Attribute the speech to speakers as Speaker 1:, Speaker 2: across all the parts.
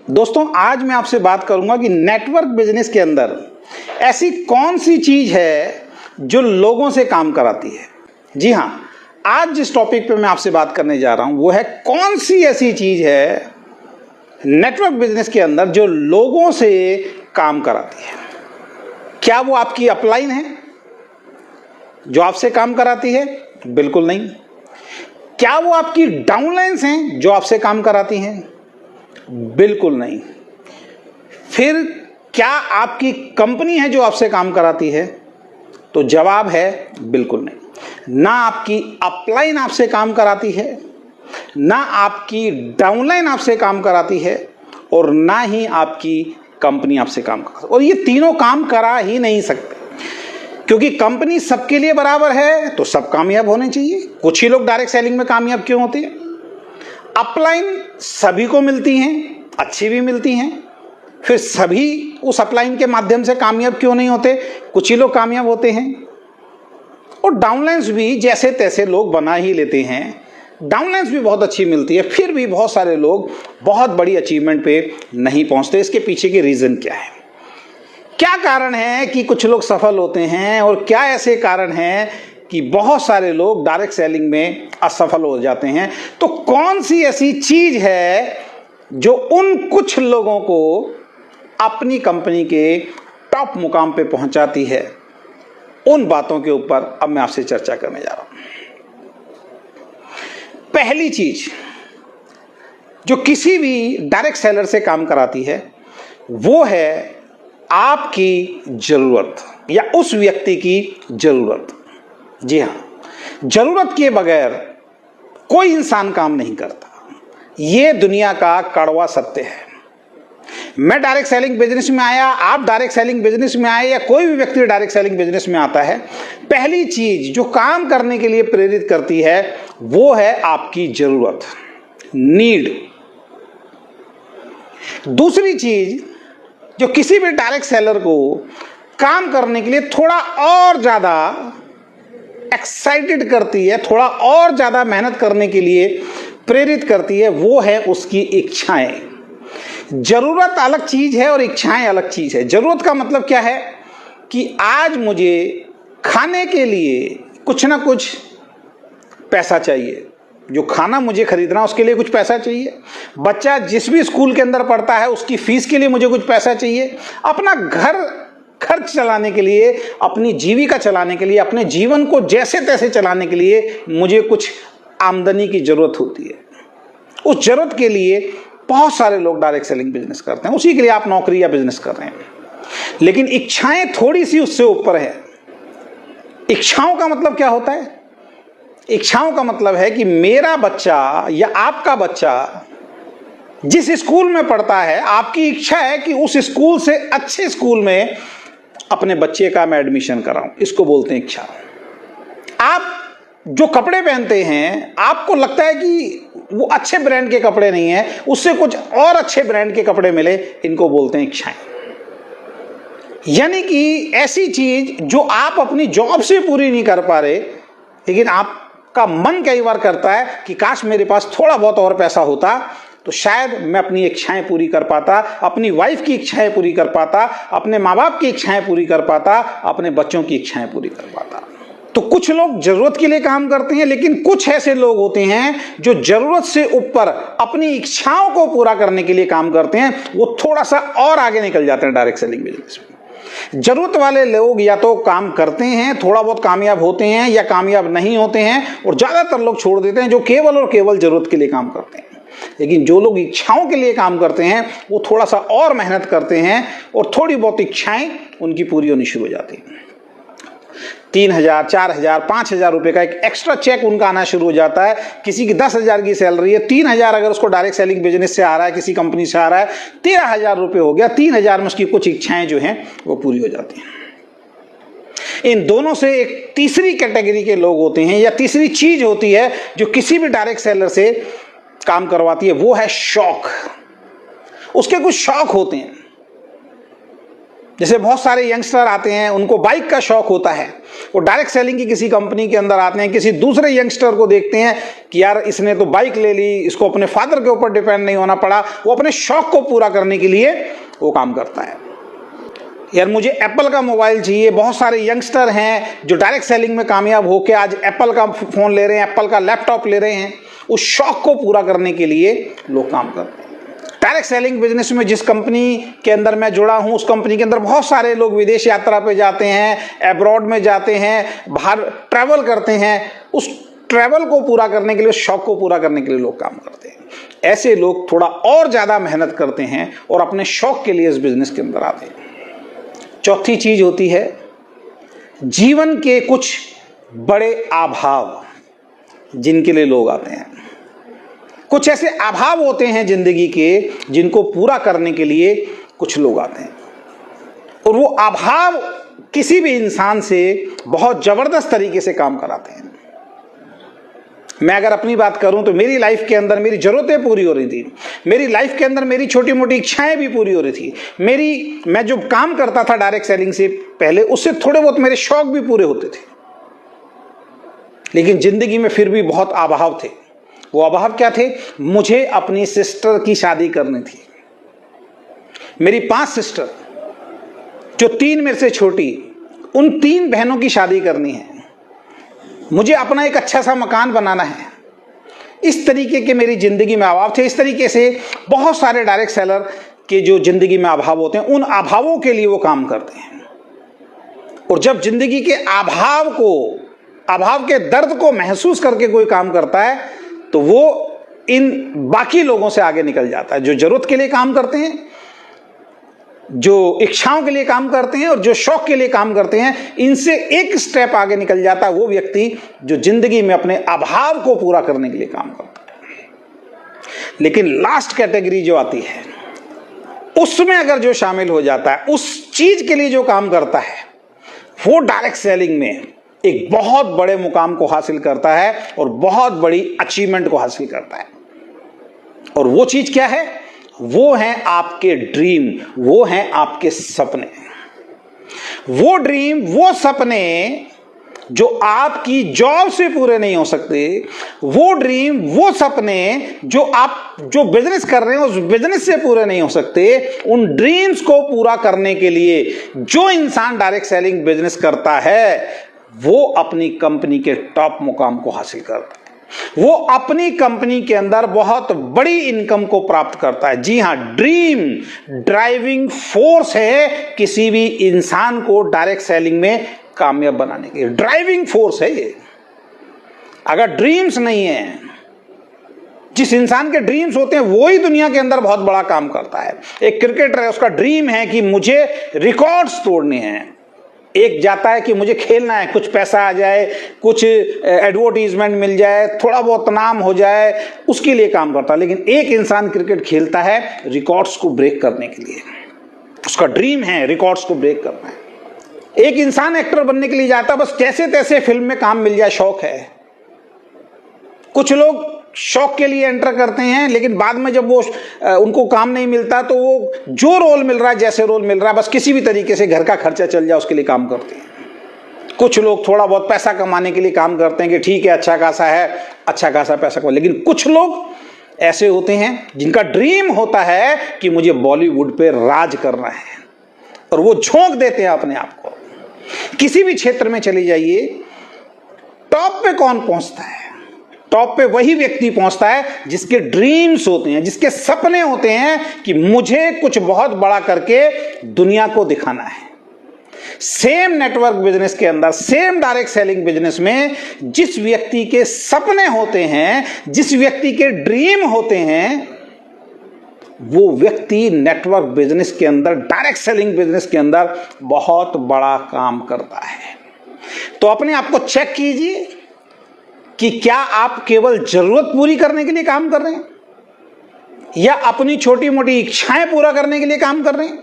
Speaker 1: दोस्तों, आज मैं आपसे बात करूंगा कि नेटवर्क बिजनेस के अंदर ऐसी कौन सी चीज है जो लोगों से काम कराती है। जी हां, आज जिस टॉपिक पे मैं आपसे बात करने जा रहा हूं वो है कौन सी ऐसी चीज है नेटवर्क बिजनेस के अंदर जो लोगों से काम कराती है। क्या वो आपकी अपलाइन है जो आपसे काम कराती है? बिल्कुल नहीं। क्या वो आपकी डाउनलाइंस हैं जो आपसे काम कराती हैं? बिल्कुल नहीं। फिर क्या आपकी कंपनी है जो आपसे काम कराती है? तो जवाब है बिल्कुल नहीं। ना आपकी अपलाइन आपसे काम कराती है, ना आपकी डाउनलाइन आपसे काम कराती है, और ना ही आपकी कंपनी आपसे काम कराती है। और ये तीनों काम करा ही नहीं सकते, क्योंकि कंपनी सबके लिए बराबर है तो सब कामयाब होने चाहिए। कुछ ही लोग डायरेक्ट सेलिंग में कामयाब क्यों होते हैं? अपलाइन सभी को मिलती हैं, अच्छी भी मिलती हैं, फिर सभी उस अपलाइन के माध्यम से कामयाब क्यों नहीं होते? कुछ ही लोग कामयाब होते हैं। और डाउनलाइंस भी जैसे तैसे लोग बना ही लेते हैं, डाउनलाइंस भी बहुत अच्छी मिलती है, फिर भी बहुत सारे लोग बहुत बड़ी अचीवमेंट पे नहीं पहुंचते। इसके पीछे की रीजन क्या है? क्या कारण है कि कुछ लोग सफल होते हैं, और क्या ऐसे कारण हैं कि बहुत सारे लोग डायरेक्ट सेलिंग में असफल हो जाते हैं? तो कौन सी ऐसी चीज है जो उन कुछ लोगों को अपनी कंपनी के टॉप मुकाम पे पहुंचाती है? उन बातों के ऊपर अब मैं आपसे चर्चा करने जा रहा हूं। पहली चीज जो किसी भी डायरेक्ट सेलर से काम कराती है वो है आपकी जरूरत, या उस व्यक्ति की जरूरत। जी हां, जरूरत के बगैर कोई इंसान काम नहीं करता। यह दुनिया का कड़वा सत्य है। मैं डायरेक्ट सेलिंग बिजनेस में आया, आप डायरेक्ट सेलिंग बिजनेस में आए, या कोई भी व्यक्ति डायरेक्ट सेलिंग बिजनेस में आता है, पहली चीज जो काम करने के लिए प्रेरित करती है वो है आपकी जरूरत, नीड। दूसरी चीज जो किसी भी डायरेक्ट सेलर को काम करने के लिए थोड़ा और ज्यादा एक्साइटेड करती है, थोड़ा और ज्यादा मेहनत करने के लिए प्रेरित करती है, वो है उसकी इच्छाएं। जरूरत अलग चीज है और इच्छाएं अलग चीज है। जरूरत का मतलब क्या है कि आज मुझे खाने के लिए कुछ ना कुछ पैसा चाहिए, जो खाना मुझे खरीदना उसके लिए कुछ पैसा चाहिए। बच्चा जिस भी स्कूल के अंदर पढ़ता है उसकी फीस के लिए मुझे कुछ पैसा चाहिए। अपना घर खर्च चलाने के लिए, अपनी जीविका चलाने के लिए, अपने जीवन को जैसे तैसे चलाने के लिए मुझे कुछ आमदनी की जरूरत होती है। उस जरूरत के लिए बहुत सारे लोग डायरेक्ट सेलिंग बिजनेस करते हैं, उसी के लिए आप नौकरी या बिजनेस कर रहे हैं। लेकिन इच्छाएं थोड़ी सी उससे ऊपर है। इच्छाओं का मतलब क्या होता है? इच्छाओं का मतलब है कि मेरा बच्चा या आपका बच्चा जिस स्कूल में पढ़ता है, आपकी इच्छा है कि उस स्कूल से अच्छे स्कूल में अपने बच्चे का मैं एडमिशन कराऊं। इसको बोलते हैं इच्छा। आप जो कपड़े पहनते हैं, आपको लगता है कि वो अच्छे ब्रांड के कपड़े नहीं है, उससे कुछ और अच्छे ब्रांड के कपड़े मिले, इनको बोलते हैं इच्छाएं। यानी कि ऐसी चीज जो आप अपनी जॉब से पूरी नहीं कर पा रहे, लेकिन आपका मन कई बार करता है कि काश मेरे पास थोड़ा बहुत और पैसा होता तो शायद मैं अपनी इच्छाएं पूरी कर पाता, अपनी वाइफ की इच्छाएं पूरी कर पाता, अपने माँ बाप की इच्छाएं पूरी कर पाता, अपने बच्चों की इच्छाएं पूरी कर पाता। तो कुछ लोग जरूरत के लिए काम करते हैं, लेकिन कुछ ऐसे लोग होते हैं जो जरूरत से ऊपर अपनी इच्छाओं को पूरा करने के लिए काम करते हैं। वो थोड़ा सा और आगे निकल जाते हैं डायरेक्ट सेलिंग बिजनेस में। जरूरत वाले लोग या तो काम करते हैं, थोड़ा बहुत कामयाब होते हैं, या कामयाब नहीं होते हैं, और ज्यादातर लोग छोड़ देते हैं जो केवल और केवल जरूरत के लिए काम करते हैं। लेकिन जो लोग इच्छाओं के लिए काम करते हैं वो थोड़ा सा और मेहनत करते हैं, और थोड़ी बहुत इच्छाएं उनकी पूरी होनी शुरू हो जाती हैं। 3,000, 4,000, 5,000 रुपए का एक एक्स्ट्रा चेक उनका आना शुरू हो जाता है। किसी की 10,000 की सैलरी है, 3,000 अगर उसको डायरेक्ट सेलिंग बिजनेस से आ रहा है, किसी कंपनी से आ रहा है, 13,000 रुपए हो गया। 3,000 में उसकी कुछ इच्छाएं जो हैं वो पूरी हो जाती हैं। इन दोनों से एक तीसरी कैटेगरी के लोग होते हैं, या तीसरी चीज होती है जो किसी भी डायरेक्ट सेलर से काम करवाती है, वो है शौक। उसके कुछ शौक होते हैं। जैसे बहुत सारे यंगस्टर आते हैं, उनको बाइक का शौक होता है, वो डायरेक्ट सेलिंग की किसी कंपनी के अंदर आते हैं, किसी दूसरे यंगस्टर को देखते हैं कि यार इसने तो बाइक ले ली, इसको अपने फादर के ऊपर डिपेंड नहीं होना पड़ा, वो अपने शौक को पूरा करने के लिए वो काम करता है। यार मुझे एप्पल का मोबाइल चाहिए। बहुत सारे यंगस्टर हैं जो डायरेक्ट सेलिंग में कामयाब होकर आज एप्पल का फ़ोन ले रहे हैं, एप्पल का लैपटॉप ले रहे हैं। उस शौक को पूरा करने के लिए लोग काम करते हैं। डायरेक्ट सेलिंग बिजनेस में जिस कंपनी के अंदर मैं जुड़ा हूं, उस कंपनी के अंदर बहुत सारे लोग विदेश यात्रा पे जाते हैं, अब्रॉड में जाते हैं, बाहर ट्रैवल करते हैं। उस ट्रैवल को पूरा करने के लिए, शौक को पूरा करने के लिए लोग काम करते हैं। ऐसे लोग थोड़ा और ज़्यादा मेहनत करते हैं और अपने शौक के लिए इस बिजनेस के अंदर आते हैं। चौथी चीज होती है जीवन के कुछ बड़े अभाव जिनके लिए लोग आते हैं। कुछ ऐसे अभाव होते हैं जिंदगी के जिनको पूरा करने के लिए कुछ लोग आते हैं, और वो अभाव किसी भी इंसान से बहुत जबरदस्त तरीके से काम कराते हैं। मैं अगर अपनी बात करूं तो मेरी लाइफ के अंदर मेरी जरूरतें पूरी हो रही थी, मेरी लाइफ के अंदर मेरी छोटी मोटी इच्छाएं भी पूरी हो रही थी। मैं जो काम करता था डायरेक्ट सेलिंग से पहले, उससे थोड़े बहुत मेरे शौक भी पूरे होते थे, लेकिन जिंदगी में फिर भी बहुत अभाव थे। वो अभाव क्या थे? मुझे अपनी सिस्टर की शादी करनी थी। मेरी 5 सिस्टर, जो 3 मेरे से छोटी, उन 3 बहनों की शादी करनी है। मुझे अपना एक अच्छा सा मकान बनाना है। इस तरीके के मेरी जिंदगी में अभाव थे। इस तरीके से बहुत सारे डायरेक्ट सेलर के जो जिंदगी में अभाव होते हैं, उन अभावों के लिए वो काम करते हैं। और जब जिंदगी के अभाव के दर्द को महसूस करके कोई काम करता है, तो वो इन बाकी लोगों से आगे निकल जाता है। जो जरूरत के लिए काम करते हैं, जो इच्छाओं के लिए काम करते हैं और जो शौक के लिए काम करते हैं, इनसे एक स्टेप आगे निकल जाता है वो व्यक्ति जो जिंदगी में अपने अभाव को पूरा करने के लिए काम करता है। लेकिन लास्ट कैटेगरी जो आती है, उसमें अगर जो शामिल हो जाता है, उस चीज के लिए जो काम करता है, वो डायरेक्ट सेलिंग में एक बहुत बड़े मुकाम को हासिल करता है और बहुत बड़ी अचीवमेंट को हासिल करता है। और वो चीज क्या है? वो हैं आपके ड्रीम, वो हैं आपके सपने। वो ड्रीम, वो सपने जो आपकी जॉब से पूरे नहीं हो सकते, वो ड्रीम, वो सपने जो आप जो बिजनेस कर रहे हैं उस बिजनेस से पूरे नहीं हो सकते, उन ड्रीम्स को पूरा करने के लिए जो इंसान डायरेक्ट सेलिंग बिजनेस करता है, वो अपनी कंपनी के टॉप मुकाम को हासिल करता है। वो अपनी कंपनी के अंदर बहुत बड़ी इनकम को प्राप्त करता है। जी हां, ड्रीम ड्राइविंग फोर्स है किसी भी इंसान को डायरेक्ट सेलिंग में कामयाब बनाने के लिए। ड्राइविंग फोर्स है ये। अगर ड्रीम्स नहीं है, जिस इंसान के ड्रीम्स होते हैं वो ही दुनिया के अंदर बहुत बड़ा काम करता है। एक क्रिकेटर है, उसका ड्रीम है कि मुझे रिकॉर्ड्स तोड़ने हैं। एक जाता है कि मुझे खेलना है, कुछ पैसा आ जाए, कुछ एडवर्टीजमेंट मिल जाए, थोड़ा बहुत नाम हो जाए, उसके लिए काम करता है। लेकिन एक इंसान क्रिकेट खेलता है रिकॉर्ड्स को ब्रेक करने के लिए। उसका ड्रीम है रिकॉर्ड्स को ब्रेक करना है। एक इंसान एक्टर बनने के लिए जाता है, बस कैसे तैसे फिल्म में काम मिल जाए, शौक है। कुछ लोग शौक के लिए एंटर करते हैं, लेकिन बाद में जब वो उनको काम नहीं मिलता तो वो जो रोल मिल रहा है, जैसे रोल मिल रहा है, बस किसी भी तरीके से घर का खर्चा चल जाए उसके लिए काम करते हैं। कुछ लोग थोड़ा बहुत पैसा कमाने के लिए काम करते हैं कि ठीक है, अच्छा खासा है, अच्छा खासा पैसा कमा। लेकिन कुछ लोग ऐसे होते हैं जिनका ड्रीम होता है कि मुझे बॉलीवुड पे राज करना है, और वो झोंक देते हैं अपने आप को। किसी भी क्षेत्र में चले जाइए, टॉप पे कौन पहुंचता है? टॉप पे वही व्यक्ति पहुंचता है जिसके ड्रीम्स होते हैं, जिसके सपने होते हैं कि मुझे कुछ बहुत बड़ा करके दुनिया को दिखाना है। सेम नेटवर्क बिजनेस के अंदर, सेम डायरेक्ट सेलिंग बिजनेस में जिस व्यक्ति के सपने होते हैं, जिस व्यक्ति के ड्रीम होते हैं, वो व्यक्ति नेटवर्क बिजनेस के अंदर, डायरेक्ट सेलिंग बिजनेस के अंदर बहुत बड़ा काम करता है। तो अपने आप को चेक कीजिए कि क्या आप केवल जरूरत पूरी करने के लिए काम कर रहे हैं, या अपनी छोटी मोटी इच्छाएं पूरा करने के लिए काम कर रहे हैं,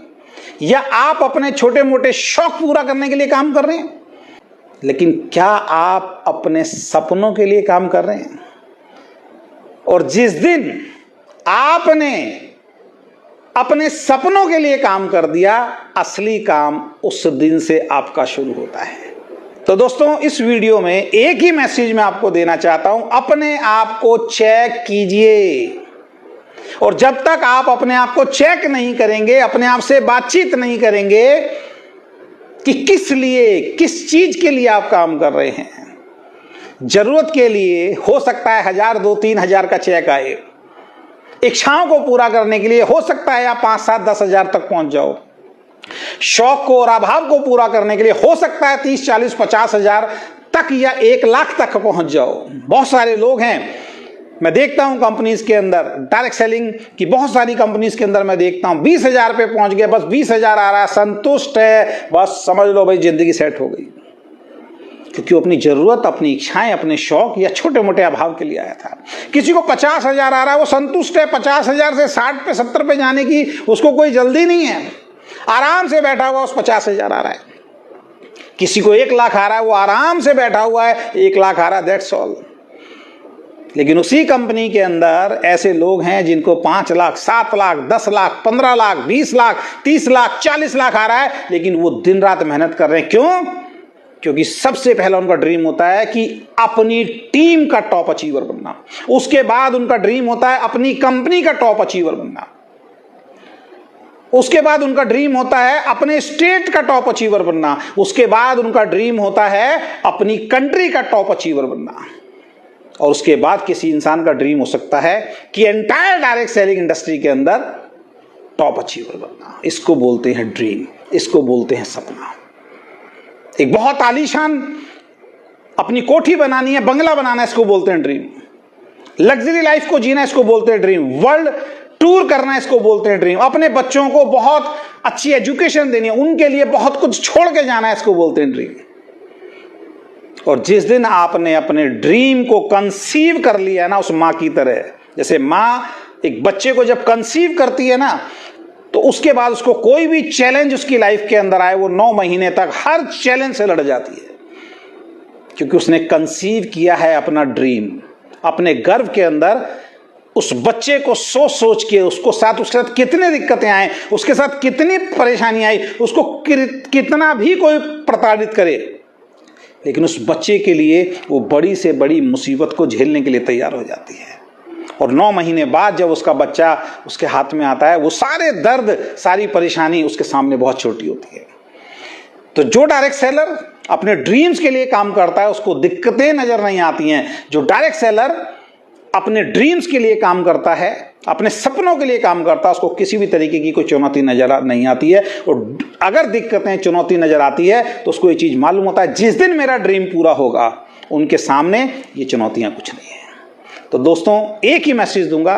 Speaker 1: या आप अपने छोटे मोटे शौक पूरा करने के लिए काम कर रहे हैं। लेकिन क्या आप अपने सपनों के लिए काम कर रहे हैं? और जिस दिन आपने अपने सपनों के लिए काम कर दिया, असली काम उस दिन से आपका शुरू होता है। तो तो दोस्तों इस वीडियो में एक ही मैसेज मैं आपको देना चाहता हूं, अपने आप को चेक कीजिए। और जब तक आप अपने आप को चेक नहीं करेंगे, अपने आप से बातचीत नहीं करेंगे कि किस लिए, किस चीज के लिए आप काम कर रहे हैं। जरूरत के लिए हो सकता है 1000, 2, 3,000 का चेक आए। इच्छाओं को पूरा करने के लिए हो सकता है आप 5, 7, 10,000 तक पहुंच जाओ। शौक को और अभाव को पूरा करने के लिए हो सकता है 30, 40, 50,000 तक या 1 लाख तक पहुंच जाओ। बहुत सारे लोग हैं, मैं देखता हूं कंपनीज के अंदर, डायरेक्ट सेलिंग की बहुत सारी कंपनीज के अंदर मैं देखता हूं 20,000 पे पहुंच गए, बस 20,000 आ रहा है, संतुष्ट है, बस समझ लो भाई जिंदगी सेट हो गई। क्योंकि वो अपनी जरूरत, अपनी इच्छाएं, अपने शौक या छोटे मोटे अभाव के लिए आया था। किसी को 50,000 आ रहा है, वो संतुष्ट है। 50,000 से 60 पे, 70 पे जाने की उसको कोई जल्दी नहीं है, आराम से बैठा हुआ उस 50,000 आ रहा है। किसी को 1 लाख आ रहा है, वो आराम से बैठा हुआ है, 1 लाख आ रहा है, दैट्स ऑल। लेकिन उसी कंपनी के अंदर ऐसे लोग हैं जिनको 5 लाख, 7 लाख, 10 लाख, 15 लाख, 20 लाख, 30 लाख, 40 लाख आ रहा है, लेकिन वो दिन रात मेहनत कर रहे हैं। क्यों? क्योंकि सबसे पहला उनका ड्रीम होता है कि अपनी टीम का टॉप अचीवर बनना। उसके बाद उनका ड्रीम होता है अपनी कंपनी का टॉप अचीवर बनना। उसके बाद उनका ड्रीम होता है अपने स्टेट का टॉप अचीवर बनना। उसके बाद उनका ड्रीम होता है अपनी कंट्री का टॉप अचीवर बनना। और उसके बाद किसी इंसान का ड्रीम हो सकता है कि एंटायर डायरेक्ट सेलिंग इंडस्ट्री के अंदर टॉप अचीवर बनना। इसको बोलते हैं ड्रीम, इसको बोलते हैं सपना। एक बहुत आलीशान अपनी कोठी बनानी है, बंगला बनाना है, इसको बोलते हैं ड्रीम। लग्जरी लाइफ को जीना, इसको बोलते हैं ड्रीम। वर्ल्ड टूर करना, इसको बोलते हैं ड्रीम। अपने बच्चों को बहुत अच्छी एजुकेशन देनी है, उनके लिए बहुत कुछ छोड़ के जाना है, इसको बोलते हैं ड्रीम। और जिस दिन आपने अपने ड्रीम को कंसीव कर लिया ना, उस माँ की तरह, जैसे माँ एक बच्चे को जब कंसीव करती है ना, तो उसके बाद उसको कोई भी चैलेंज उसकी लाइफ के अंदर आए, वो 9 महीने तक हर चैलेंज से लड़ जाती है। क्योंकि उसने कंसीव किया है अपना ड्रीम। अपने गर्भ के अंदर उस बच्चे को सोच सोच के उसके साथ कितने दिक्कतें आए, उसके साथ कितनी परेशानी आई, उसको कितना भी कोई प्रताड़ित करे, लेकिन उस बच्चे के लिए वो बड़ी से बड़ी मुसीबत को झेलने के लिए तैयार हो जाती है। और 9 महीने बाद जब उसका बच्चा उसके हाथ में आता है, वो सारे दर्द, सारी परेशानी उसके सामने बहुत छोटी होती है। तो जो डायरेक्ट सेलर अपने ड्रीम्स के लिए काम करता है, उसको दिक्कतें नजर नहीं आती हैं। जो डायरेक्ट सेलर अपने ड्रीम्स के लिए काम करता है, अपने सपनों के लिए काम करता है, उसको किसी भी तरीके की कोई चुनौती नजर नहीं आती है। और अगर दिक्कतें, चुनौती नजर आती है, तो उसको ये चीज मालूम होता है, जिस दिन मेरा ड्रीम पूरा होगा, उनके सामने ये चुनौतियां कुछ नहीं है। तो दोस्तों एक ही मैसेज दूंगा,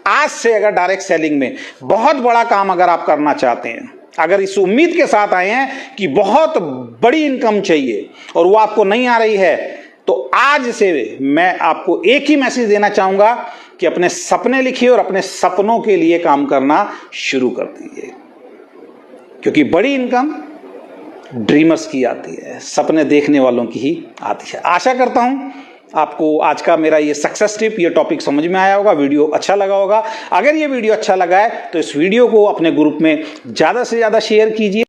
Speaker 1: आज से अगर डायरेक्ट सेलिंग में बहुत बड़ा काम अगर आप करना चाहते हैं, अगर इस उम्मीद के साथ आए हैं कि बहुत बड़ी इनकम चाहिए और वो आपको नहीं आ रही है, तो आज से मैं आपको एक ही मैसेज देना चाहूंगा कि अपने सपने लिखिए और अपने सपनों के लिए काम करना शुरू कर दीजिए। क्योंकि बड़ी इनकम ड्रीमर्स की आती है, सपने देखने वालों की ही आती है। आशा करता हूं आपको आज का मेरा ये सक्सेस टिप, ये टॉपिक समझ में आया होगा, वीडियो अच्छा लगा होगा। अगर ये वीडियो अच्छा लगा है तो इस वीडियो को अपने ग्रुप में ज़्यादा से ज़्यादा शेयर कीजिए।